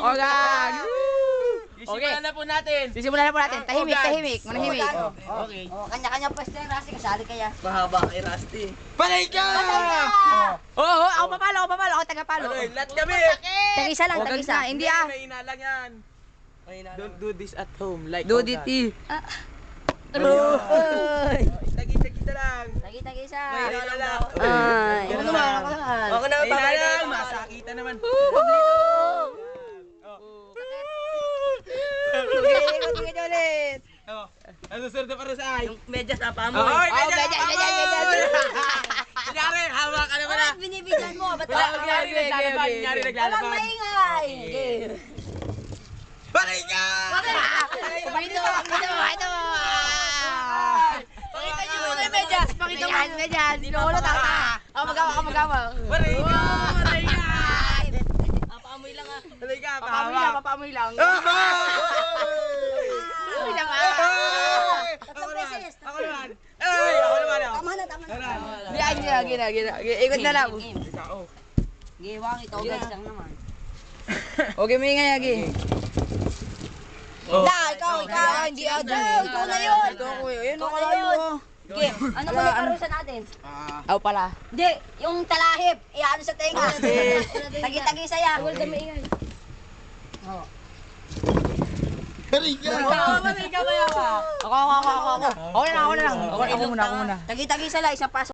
Ogang! Sisimulan na po natin. Sisimulan na po natin. Tahimik. Manahimik. Okay. Kanya-kanya pwesto yung Rusty. Kasali kaya. Mahaba kay Rusty. Panay ka! Oo, ako papalo. Ako tagapalo. Lahat kami. Tag-isa lang, Huwag tag-isa. na, hindi ah. Mahina lang yan. Don't do this at home. Like Do DT. Tagi-tagi lang. Tagi-tag-isa. Mahina lang. Ay. Ako naman. Ako naman. Mahina lang. Masakita naman. Ikot ulit. Ano susunod na para sa ay? Yung medyas na pa mo. Oy, medyas. Kunyari, hawak ka naman na. Binibigyan mo. Ba't Kunyari, naglalaban. Kunyari, Walang naglalaban. maingay. Panay ka! Ito. Pakita niyo Ano yung medyas? Pakita mo yung medyas. Sinulo tata. Ako magawa. Panay ka! Panay ka! Papaamoy lang ah. Panay ka, Papaamoy lang. Uy lang ah. Tatlong beses. Ako naman. Ako naman. Tama na. Gina. Ikot na lang. Giwang ito guys lang naman. Okay, may nga yagi. Ikaw. Hindi Ikaw na yun. Ikaw na yun. Okay, ano ba yung parusa natin? Aw pala. Hindi, yung talahib. Iano sa tenga. Tagi-tagi saya. Huwag na maingay. Ako na lang. Ako muna. Tagi-tagi sila, isang paso.